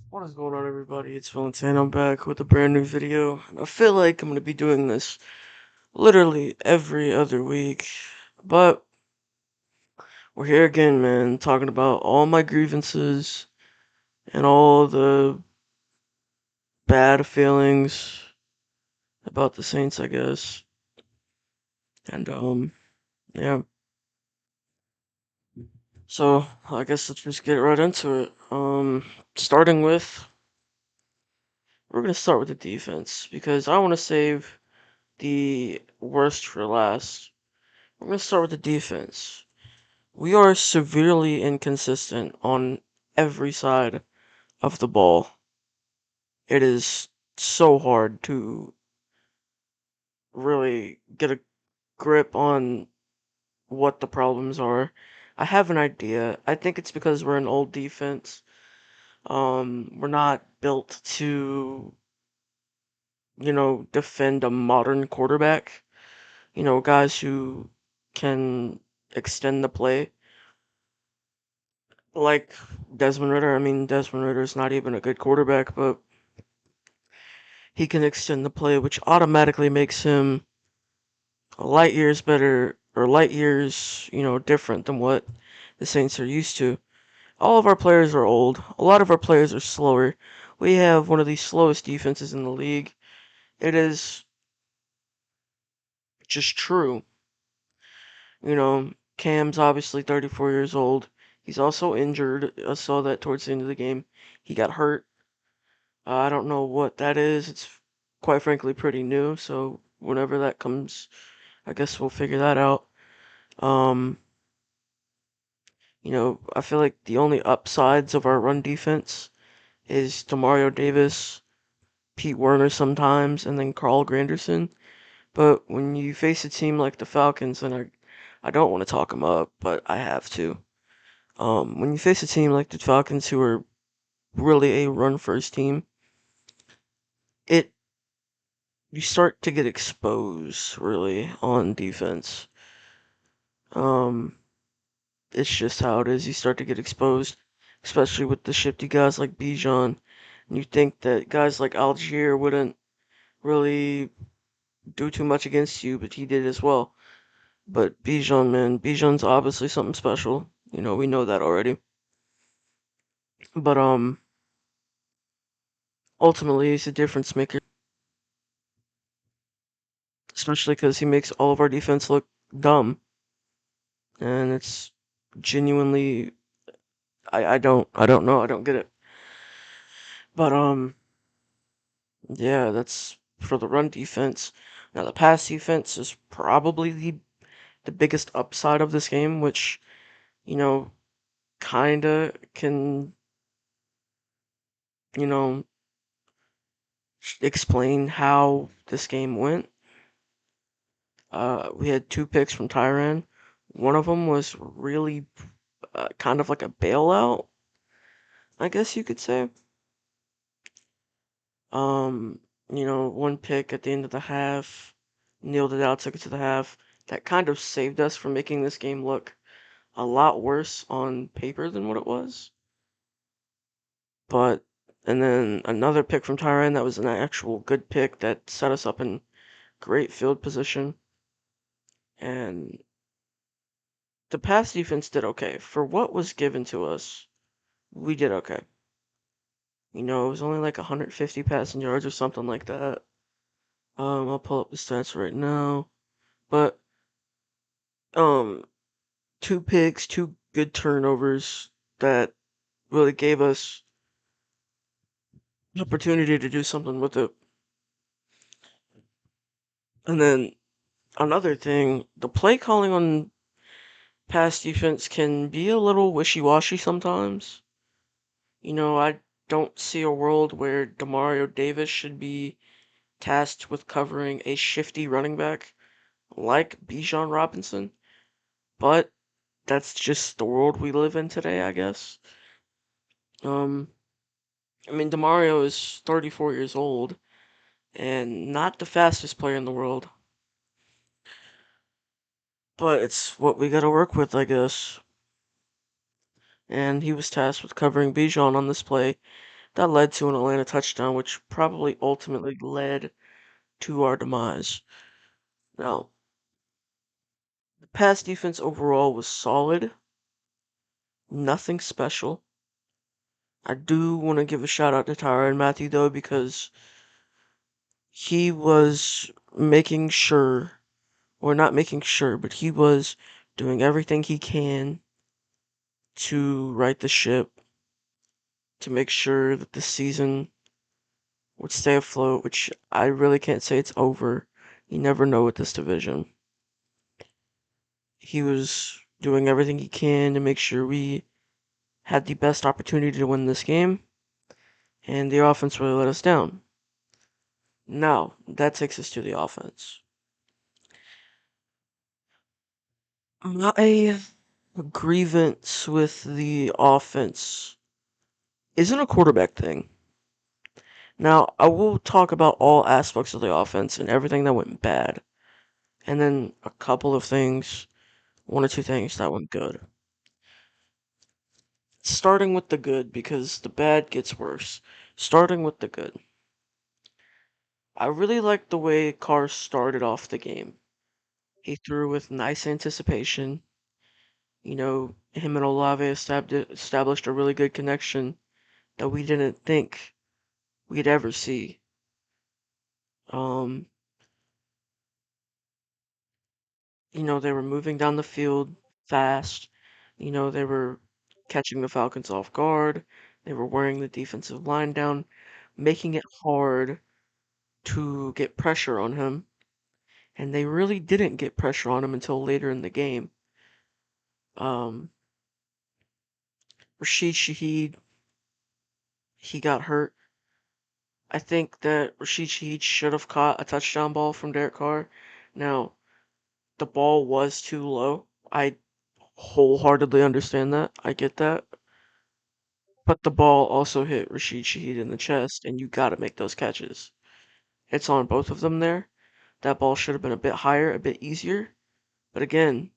What is going on, everybody? It's Valentine. I'm back with a brand new video. I feel like I'm going to be doing this literally every other week, but we're here again, man, talking about all my grievances and all the bad feelings about the Saints, I guess. And, yeah. So, I guess let's just get right into it. Starting with, we're going to start with the defense because I want to save the worst for last. We're going to start with the defense. We are severely inconsistent on every side of the ball. It is so hard to really get a grip on what the problems are. I have an idea. I think it's because we're an old defense. We're not built to, defend a modern quarterback. Guys who can extend the play like Desmond Ritter. I mean, Desmond Ritter's not even a good quarterback, but he can extend the play, which automatically makes him light years better or light years, different than what the Saints are used to. All of our players are old. A lot of our players are slower. We have one of the slowest defenses in the league. It is just true. Cam's obviously 34 years old. He's also injured. I saw that towards the end of the game. He got hurt. I don't know what that is. It's quite frankly pretty new, so whenever that comes, I guess we'll figure that out. Um, I feel like the only upsides of our run defense is Demario Davis, Pete Werner sometimes, and then Carl Granderson. But when you face a team like the Falcons, and I don't want to talk them up, but I have to. When you face a team like the Falcons, who are really a run-first team, it you start to get exposed really on defense. Um, it's just how it is. You start to get exposed, especially with the shifty guys like Bijan. And you think that guys like Algier wouldn't really do too much against you, but he did as well. But Bijan, man, Bijan's obviously something special. We know that already. But ultimately, he's a difference maker, especially because he makes all of our defense look dumb, and it's genuinely, I don't know, I don't get it. But yeah, that's for the run defense. Now the pass defense is probably the biggest upside of this game, which, you know, kinda can, you know, explain how this game went. We had two picks from Tyrann. One of them was really kind of like a bailout, I guess you could say. Um, one pick at the end of the half, kneeled it out, took it to the half. That kind of saved us from making this game look a lot worse on paper than what it was. But and then another pick from Tyrann that was an actual good pick that set us up in great field position. And the pass defense did okay. For what was given to us, we did okay. It was only like 150 passing yards or something like that. I'll pull up the stats right now. But um two picks, two good turnovers that really gave us the opportunity to do something with it. And then another thing, the play calling on pass defense can be a little wishy-washy sometimes. I don't see a world where Demario Davis should be tasked with covering a shifty running back like Bijan Robinson, but that's just the world we live in today, I guess. Um, I mean, Demario is 34 years old and not the fastest player in the world, but it's what we gotta work with, I guess. and he was tasked with covering Bijan on this play that led to an Atlanta touchdown, which probably ultimately led to our demise. Now, the pass defense overall was solid, nothing special. I do want to give a shout out to Tyrann Matthew though, because he was making sure, or not making sure, but he was doing everything he can to right the ship, to make sure that the season would stay afloat, which I really can't say it's over. You never know with this division. He was doing everything he can to make sure we had the best opportunity to win this game, and the offense really let us down. Now, that takes us to the offense. My grievance with the offense isn't a quarterback thing. Now, I will talk about all aspects of the offense and everything that went bad, and then a couple of things, one or two things that went good. Starting with the good, because the bad gets worse. Starting with the good. I really liked the way Carr started off the game. He threw with nice anticipation. Him and Olave established a really good connection that we didn't think we'd ever see. Um, they were moving down the field fast. They were catching the Falcons off guard. They were wearing the defensive line down, making it hard to get pressure on him. And they really didn't get pressure on him until later in the game. Um, Rashid Shaheed, he got hurt. I think that Rashid Shaheed should have caught a touchdown ball from Derek Carr. Now, the ball was too low. I wholeheartedly understand that. I get that. But the ball also hit Rashid Shaheed in the chest, and you gotta make those catches. It's on both of them there. That ball should have been a bit higher, a bit easier. But again,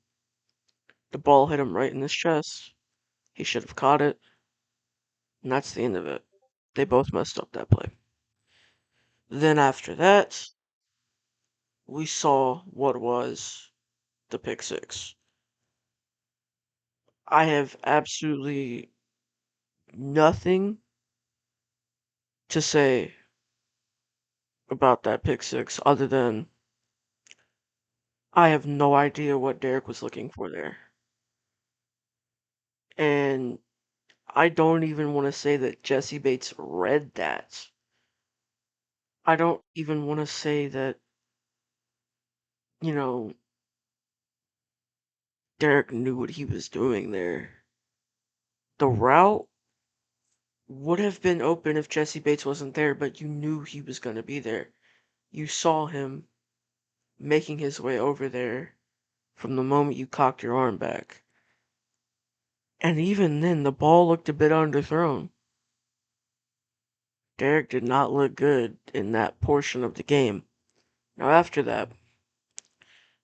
the ball hit him right in his chest. He should have caught it, and that's the end of it. They both messed up that play. Then after that, we saw what was the pick six. I have absolutely nothing to say about that pick six other than I have no idea what Derek was looking for there. And I don't even want to say that Jesse Bates read that. I don't even want to say that, you know, Derek knew what he was doing there. The route would have been open if Jesse Bates wasn't there, but you knew he was going to be there. You saw him making his way over there from the moment you cocked your arm back. And even then, the ball looked a bit underthrown. Derek did not look good in that portion of the game. Now, after that,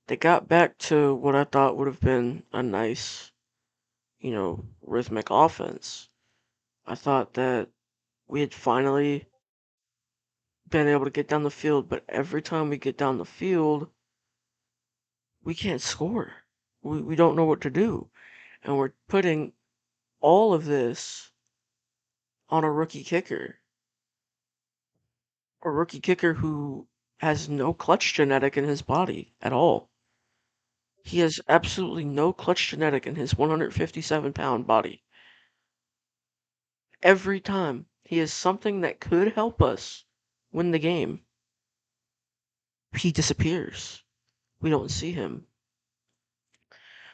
they got back to what I thought would have been a nice, rhythmic offense. I thought that we had finally been able to get down the field, but every time we get down the field, we can't score. We don't know what to do. And we're putting all of this on a rookie kicker. A rookie kicker who has no clutch genetic in his body at all. He has absolutely no clutch genetic in his 157-pound body. Every time he has something that could help us win the game, he disappears. We don't see him.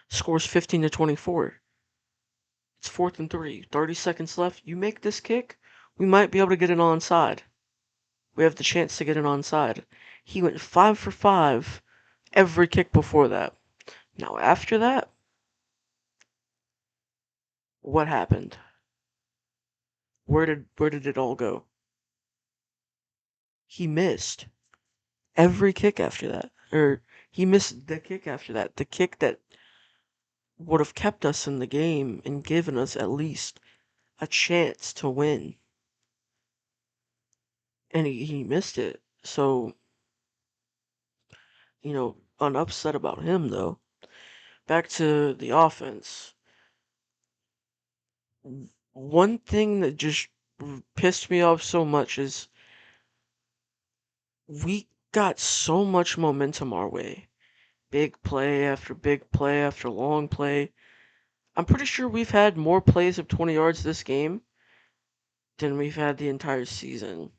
Scores 15 to 24. It's 4th and 3. 30 seconds left. You make this kick, we might be able to get an onside. We have the chance to get an onside. He went 5 for 5 every kick before that. Now after that, what happened? Where did it all go? He missed every kick after that. Or he missed the kick after that. The kick that would have kept us in the game and given us at least a chance to win. And he missed it. So, I'm upset about him though. Back to the offense. One thing that just pissed me off so much is we got so much momentum our way. Big play after long play. I'm pretty sure we've had more plays of 20 yards this game than we've had the entire season.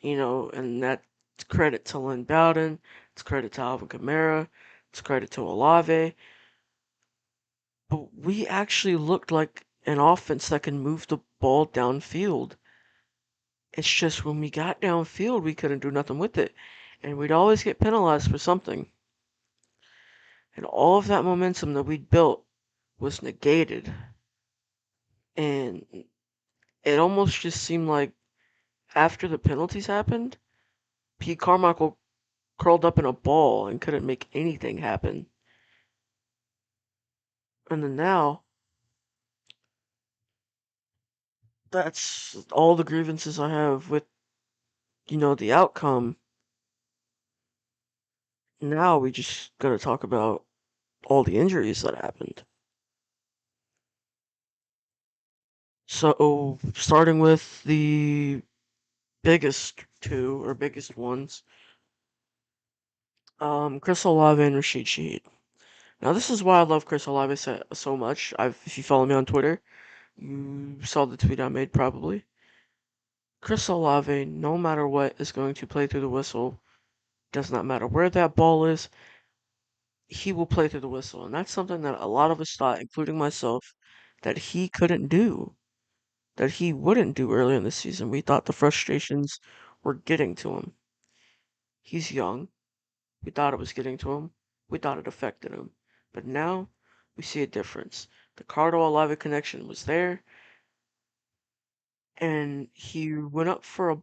And that's credit to Lynn Bowden, it's credit to Alvin Kamara, it's credit to Olave. But we actually looked like an offense that can move the ball downfield. It's just when we got downfield, we couldn't do nothing with it. And we'd always get penalized for something. And all of that momentum that we'd built was negated. And it almost just seemed like after the penalties happened, Pete Carmichael curled up in a ball and couldn't make anything happen. And then now, that's all the grievances I have with, the outcome. Now we just gotta talk about all the injuries that happened. So, starting with the biggest two or biggest ones, Chris Olave and Rashid Shaheed. Now, this is why I love Chris Olave so much. If you follow me on Twitter, you saw the tweet I made probably. Chris Olave, no matter what, is going to play through the whistle. Does not matter where that ball is, he will play through the whistle. And that's something that a lot of us thought, including myself, that he couldn't do, that he wouldn't do early in the season. We thought the frustrations were getting to him. He's young. We thought it was getting to him. We thought it affected him. But now we see a difference. The Cardo Olave connection was there, and he went up for a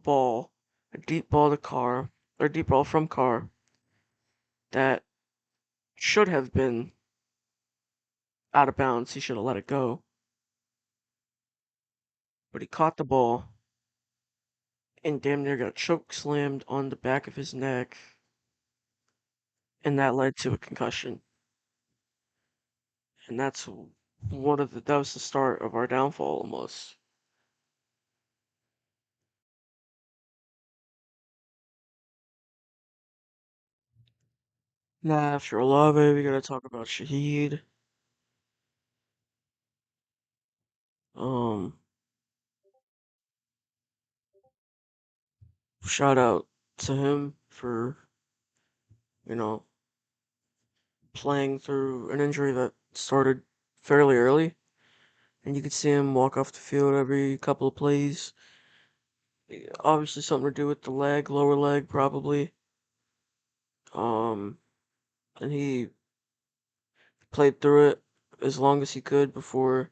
deep ball to Carr, or deep ball from Carr, that should have been out of bounds. He should have let it go. But he caught the ball and damn near got choke slammed on the back of his neck, and that led to a concussion. And that was the start of our downfall almost. Now after Olave, we gotta talk about Shaheed. Um, Shout out to him for, you know, playing through an injury that started fairly early. And you could see him walk off the field every couple of plays. Obviously something to do with the leg, lower leg probably. Um, and he played through it as long as he could before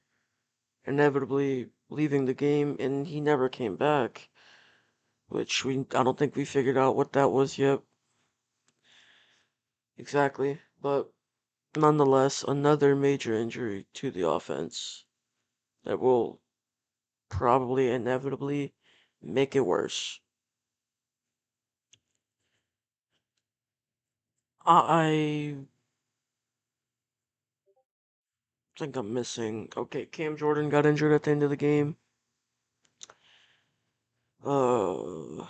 inevitably leaving the game, and he never came back, which I don't think we figured out what that was yet exactly. But nonetheless, another major injury to the offense that will probably inevitably make it worse. I think I'm missing. Okay, Cam Jordan got injured at the end of the game. Uh,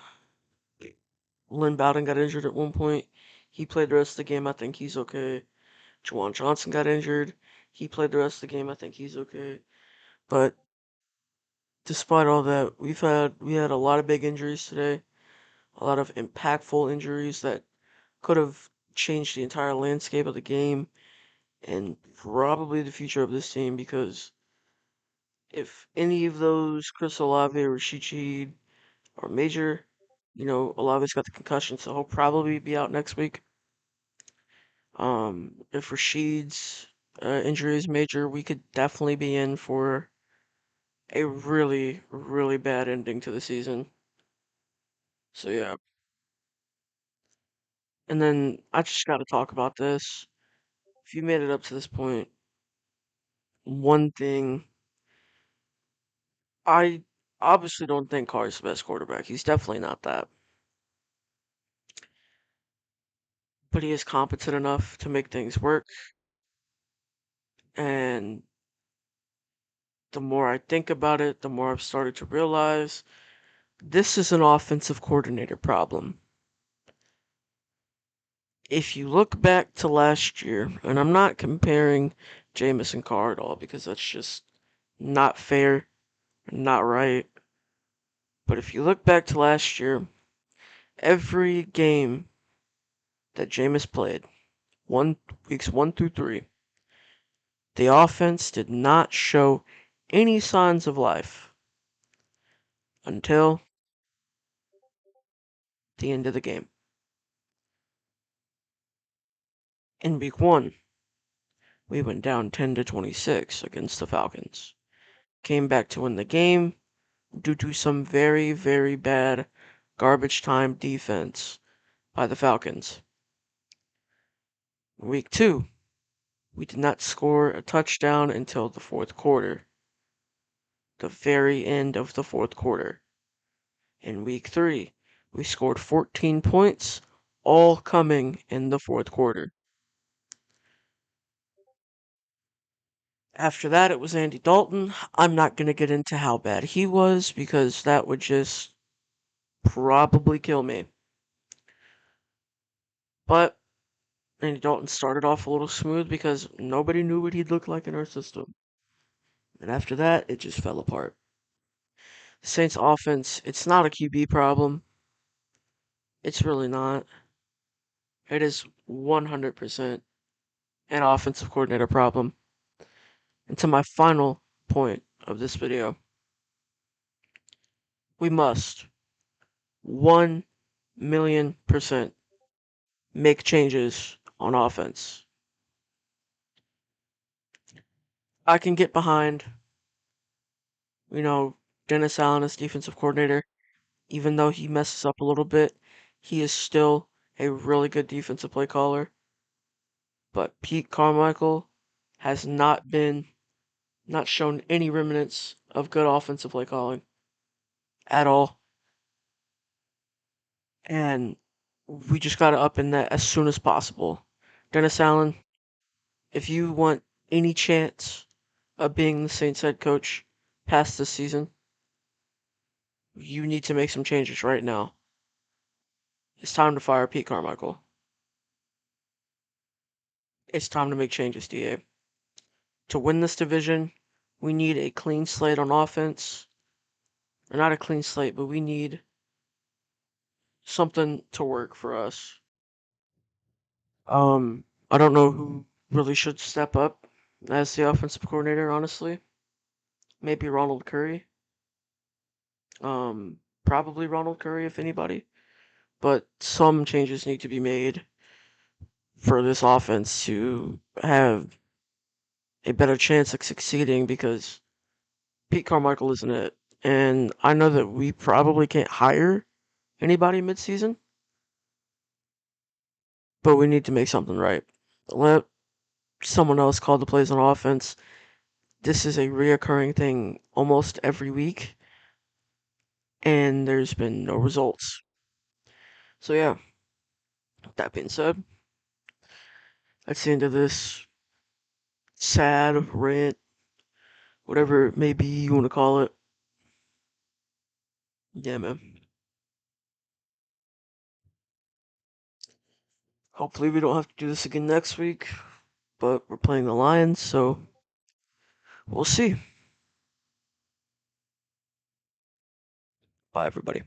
Lynn Bowden got injured at one point. He played the rest of the game. I think he's okay. Juwan Johnson got injured. He played the rest of the game. I think he's okay. But despite all that, we had a lot of big injuries today. A lot of impactful injuries that could have changed the entire landscape of the game and probably the future of this team because if any of those Chris Olave or Rashid are major, Olave's got the concussion, so he'll probably be out next week. If Rashid's injury is major, we could definitely be in for a really, really bad ending to the season. So yeah. And then I just got to talk about this. If you made it up to this point, one thing, I obviously don't think Carr's the best quarterback. He's definitely not that. But he is competent enough to make things work. And the more I think about it, the more I've started to realize this is an offensive coordinator problem. If you look back to last year, and I'm not comparing Jameis and Carr at all because that's just not fair, not right. But if you look back to last year, every game that Jameis played, weeks 1 through 3, the offense did not show any signs of life until the end of the game. In week 1, we went down 10-26 against the Falcons. Came back to win the game due to some very, very bad garbage time defense by the Falcons. Week 2, we did not score a touchdown until the fourth quarter, the very end of the fourth quarter. In week 3, we scored 14 points, all coming in the fourth quarter. After that, it was Andy Dalton. I'm not going to get into how bad he was because that would just probably kill me. But Andy Dalton started off a little smooth because nobody knew what he'd look like in our system. And after that, it just fell apart. The Saints offense, it's not a QB problem. It's really not. It is 100% an offensive coordinator problem. And to my final point of this video, we must 1,000,000% make changes on offense. I can get behind, you know, Dennis Allen as defensive coordinator. Even though he messes up a little bit, he is still a really good defensive play caller. But Pete Carmichael has not shown any remnants of good offensive play calling at all. And we just got to up in that as soon as possible. Dennis Allen, if you want any chance of being the Saints head coach past this season, you need to make some changes right now. It's time to fire Pete Carmichael. It's time to make changes, DA. To win this division, we need a clean slate on offense. Or not a clean slate, but we need something to work for us. I don't know who really should step up as the offensive coordinator, honestly. Maybe Ronald Curry. Probably Ronald Curry, if anybody. But some changes need to be made for this offense to have a better chance of succeeding because Pete Carmichael isn't it. And I know that we probably can't hire anybody midseason, but we need to make something right. Let someone else call the plays on offense. This is a reoccurring thing almost every week, and there's been no results. So yeah, that being said, that's the end of this sad rant, whatever it may be you want to call it. Yeah, man. Hopefully we don't have to do this again next week, but we're playing the Lions, so we'll see. Bye, everybody.